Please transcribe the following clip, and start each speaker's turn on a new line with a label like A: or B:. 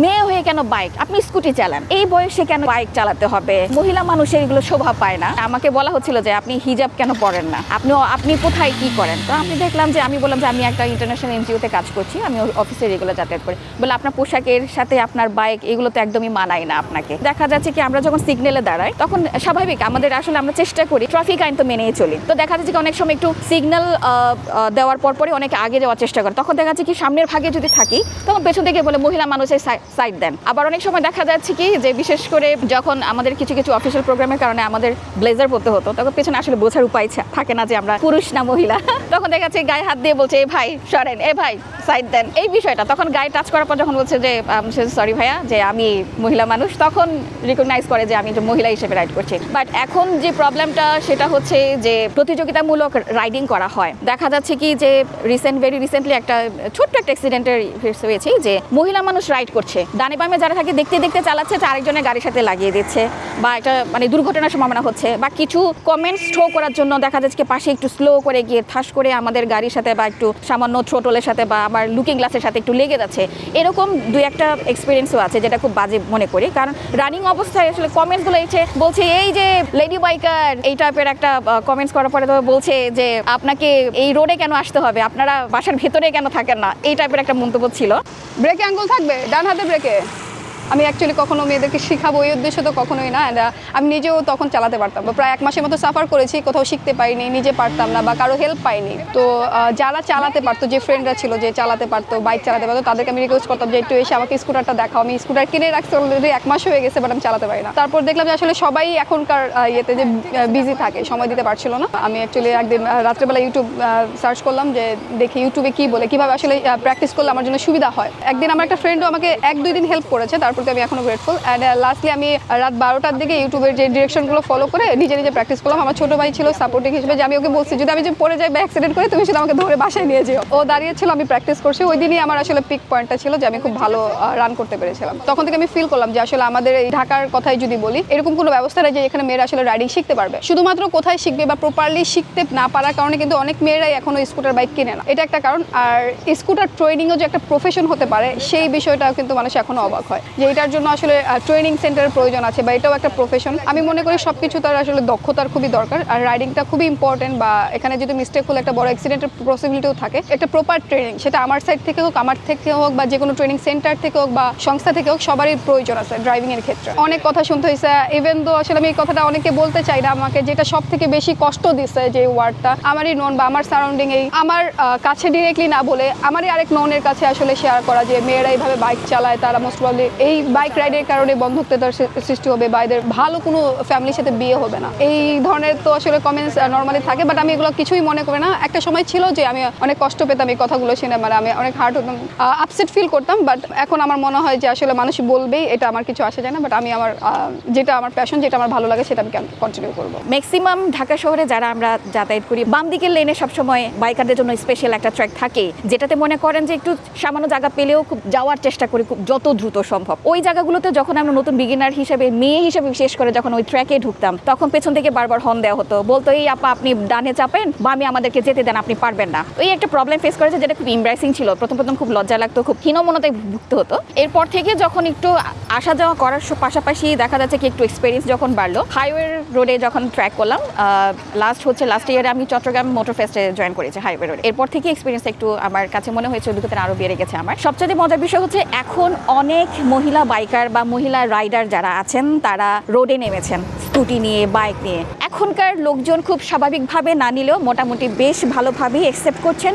A: মেয়ে হয়ে কেন বাইক, আপনি স্কুটি চালান, এই বয়সে কেন বাইক চালাতে হবে? মহিলা মানুষের এগুলো শোভা পায় না। আমাকে বলা হচ্ছিল যে আপনি হিজাব কেন পরেন না, আপনি কোথায় কি করেন? তো আমি দেখলাম যে আমি বললাম যে আমি একটা ইন্টারন্যাশনাল এনজিওতে কাজ করছি, আমি অফিসে রেগুলার যাতায়াত করি। বলে আপনার পোশাকের সাথে আপনার বাইক এগুলো তো একদমই মানায় না আপনাকে। দেখা যাচ্ছে কি আমরা যখন সিগন্যালে দাঁড়াই তখন স্বাভাবিক আমাদের আসলে আমরা চেষ্টা করি ট্রাফিক আইন তো মেনেই চলি। তো দেখা যাচ্ছে কি অনেক সময় একটু সিগন্যাল দেওয়ার পরে অনেকে আগে যাওয়ার চেষ্টা করে, তখন দেখা যাচ্ছে কি সামনের ভাগে যদি থাকি তখন পেছন থেকে বলে মহিলা মানুষের সাইড দেন। আবার অনেক সময় দেখা যাচ্ছে কি যে বিশেষ করে যখন আমাদের কিছু কিছু অফিসিয়াল প্রোগ্রামের কারণে আমাদের ব্লেজার পরতে হতো, তখন পেছনে আসলে বোঝার উপায় থাকে না যে আমরা পুরুষ না মহিলা। তখন দেখা যাচ্ছে গায়ে হাত দিয়ে বলছে এ ভাই সরেন, এ ভাই সাইড দেন, এই বিষয়টা। তখন গায়ে টাচ করার পর যখন বলছে যে সরি ভাইয়া যে আমি মহিলা মানুষ, তখন রিকগনাইজ করে যে আমি মহিলা হিসেবে রাইড করছি। বাট এখন যে প্রবলেমটা সেটা হচ্ছে যে প্রতিযোগিতামূলক রাইডিং করা হয়। দেখা যাচ্ছে কি যে ভেরি রিসেন্টলি একটা ছোট্ট একটা অ্যাক্সিডেন্টের হয়েছে যে মহিলা মানুষ রাইড করছে, ডানে বামে যারা থাকে দেখতে দেখতে চালাচ্ছে, আরেকজনের গাড়ির সাথে লাগিয়ে দিচ্ছে, বা একটা মানে দুর্ঘটনার সম্ভাবনা হচ্ছে। বা কিছু কমেন্টস থ্রো করার জন্য দেখা যাচ্ছে পাশে একটু স্লো করে গিয়ে ঠাস করে আমাদের গাড়ির সাথে বা একটু সামান্য থ্রোটলের সাথে বা আমার লুকিং গ্লাসের সাথে একটু লেগে যাচ্ছে। এরকম দুই একটা এক্সপিরিয়েন্সও আছে যেটা খুব বাজে মনে করি, কারণ রানিং অবস্থায় আসলে কমেন্টসগুলো এসে বলছে এই যে লেডি বাইকার, এই টাইপের একটা কমেন্টস করার পরে তো বলছে যে আপনাকে এই রোডে কেন আসতে হবে, আপনারা বাসার ভেতরে কেন থাকেন না, এই টাইপের একটা মন্তব্য ছিল।
B: ব্রেকে আঙ্গুল থাকবে, ডান হাতে ব্রেকে। আমি অ্যাকচুয়ালি কখনো মেয়েদেরকে শেখাবো এই উদ্দেশ্য তো কখনোই না। আমি নিজেও তখন চালাতে পারতাম, প্রায় 1 মাসের মতো সাফার করেছি, কোথাও শিখতে পারিনি, নিজে পারতাম না বা কারো হেল্প পাইনি। তো যারা চালাতে পারতো, যে ফ্রেন্ডরা ছিল যে চালাতে পারতো, বাইক চালাতে পারতো, তাদেরকে আমি রিকোয়েস্ট করতাম যে একটু এসে আমাকে স্কুটারটা দেখাও। আমি স্কুটার কিনে রাখছি অলরেডি 1 মাস হয়ে গেছে, বাট আমি চালাতে পারি না। তারপর দেখলাম যে আসলে সবাই এখনকার ইয়েতে যে বিজি থাকে, সময় দিতে পারছিল না। আমি অ্যাকচুয়ালি একদিন রাত্রেবেলা ইউটিউব সার্চ করলাম যে দেখি ইউটিউবে কি বলে, কীভাবে আসলে প্র্যাকটিস করলে আমার জন্য সুবিধা হয়। একদিন আমার একটা ফ্রেন্ডও আমাকে 1-2 দিন হেল্প করেছে, তারপর আমি এখনো গ্রেটফুল। অ্যান্ড লাস্টলি আমি রাত 12টার দিকে ইউটিউবের যে ডিরেকশনগুলো ফলো করে নিজে নিজে প্র্যাকটিস করলাম। আমার ছোটো ভাই ছিল সাপোর্টিং হিসেবে, যে আমি ওকে বলছি যদি আমি যে পড়ে যাই বা অ্যাক্সিডেন্ট করে তুমি সেটা আমাকে ধরে বাসায় নিয়ে যেও। ও দাঁড়িয়েছিল, আমি প্র্যাকটিস করছি। ওই দিনই আমার আসলে পিক পয়েন্টটা ছিল যে আমি খুব ভালো রান করতে পেরেছিলাম। তখন থেকে আমি ফিল করলাম যে আসলে আমাদের এই ঢাকার কথাই যদি বলি, এরকম কোনো ব্যবস্থা নেই যে এখানে মেয়েরা আসলে রাইডিং শিখতে পারবে। শুধুমাত্র কোথায় শিখবে বা প্রপারলি শিখতে না পারার কারণে কিন্তু অনেক মেয়েরাই এখনো স্কুটার বাইক কিনে না, এটা একটা কারণ। আর স্কুটার ট্রেনিংও যে একটা প্রফেশন হতে পারে সেই বিষয়টাও কিন্তু মানুষ এখনো অবাক হয়, যে এটার জন্য আসলে ট্রেনিং সেন্টারের প্রয়োজন আছে বা এটাও একটা প্রফেশন। আমি মনে করি সবকিছু তার আসলে দক্ষতার খুবই দরকার, আর রাইডিংটা খুবই ইম্পর্টেন্ট। বা এখানে যদি মিস্টেক হলে একটা বড় অ্যাক্সিডেন্টের পসিবিলিটিও থাকে। একটা প্রপার ট্রেনিং, সেটা আমার সাইড থেকে হোক, আমার থেকে হোক, বা যে কোনো ট্রেনিং সেন্টার থেকে হোক বা সংস্থা থেকে হোক, সবারই প্রয়োজন আছে ড্রাইভিং এর ক্ষেত্রে। অনেক কথা শুনতে হয়েছে, ইভেন তো আসলে আমি এই কথাটা অনেকে বলতে চাই না। আমাকে যেটা সব থেকে বেশি কষ্ট দিচ্ছে যে ওয়ার্ডটা, আমারই নন বা আমার সারাউন্ডিং, এই আমার কাছে ডিরেক্টলি না বলে আমারই আরেক ননের কাছে আসলে শেয়ার করা যে মেয়েরা এইভাবে বাইক চালায়, তারা মোস্ট প্রবলি এই বাইক রাইডের কারণে বন্ধুত্বতার সৃষ্টি হবে বা এদের ভালো কোনো ফ্যামিলির সাথে বিয়ে হবে না, এই ধরনের তো আসলে কমেন্টস নর্মালি থাকে। বাট আমি এগুলো কিছুই মনে করি না। একটা সময় ছিল যে আমি অনেক কষ্ট পেতাম এই কথাগুলো শুনে, মানে আমি অনেক হার্ট হতাম, আপসেট ফিল করতাম। বাট এখন আমার মনে হয় যে আসলে মানুষ বলবেই, এটা আমার কিছু আসে যায় না। বাট আমি আমার যেটা আমার প্যাশন, যেটা আমার ভালো লাগে, সেটা আমি কন্টিনিউ করবো।
A: ম্যাক্সিমাম ঢাকা শহরে যারা আমরা যাতায়াত করি, বাম দিকের লেনে সবসময় বাইকারদের জন্য স্পেশাল একটা ট্র্যাক থাকে, যেটাতে মনে করেন যে একটু সামান্য জায়গা পেলেও খুব যাওয়ার চেষ্টা করি খুব যত দ্রুত সম্ভব। ওই জায়গাগুলোতে যখন আমরা নতুন বিগিনার হিসেবে, মেয়ে হিসেবে বিশেষ করে যখন ওই ট্র্যাকে ঢুকতাম, তখন পেছন থেকে বারবার হর্ন দেওয়া হতো, বলতো এই আপা আপনি ডানে চাপেন, বামে আমাদেরকে যেতে দেন, আপনি পারবেন না। ওই একটা প্রবলেম ফেস করেছে, যেটা খুব এমব্রাসিং ছিল। প্রথম খুব লজ্জা লাগতো, খুব হীনমন্যতায় ভুগতে হতো। এরপর থেকে যখন একটু আসা যাওয়া করার পাশাপাশি দেখা যাচ্ছে কি একটু এক্সপিরিয়েন্স যখন বাড়লো, হাইওয়ে রোডে যখন ট্র্যাক করলাম, লাস্ট ইয়ারে আমি চট্টগ্রাম মোটর ফেস্টে জয়েন করেছি হাইওয়ে রোডে। এরপর থেকে এক্সপিরিয়েন্স একটু আমার কাছে মনে হয়েছে অভিজ্ঞতা আরও বেড়ে গেছে। আমার সবচেয়ে মজার বিষয় হচ্ছে এখন অনেক মহিলা বাইকার বা মহিলা রাইডার যারা আছেন তারা রোডে নেমেছেন স্কুটি নিয়ে, বাইক নিয়ে। এখনকার লোকজন খুব স্বাভাবিকভাবে না নিলেও মোটামুটি বেশ ভালোভাবেই অ্যাকসেপ্ট করছেন।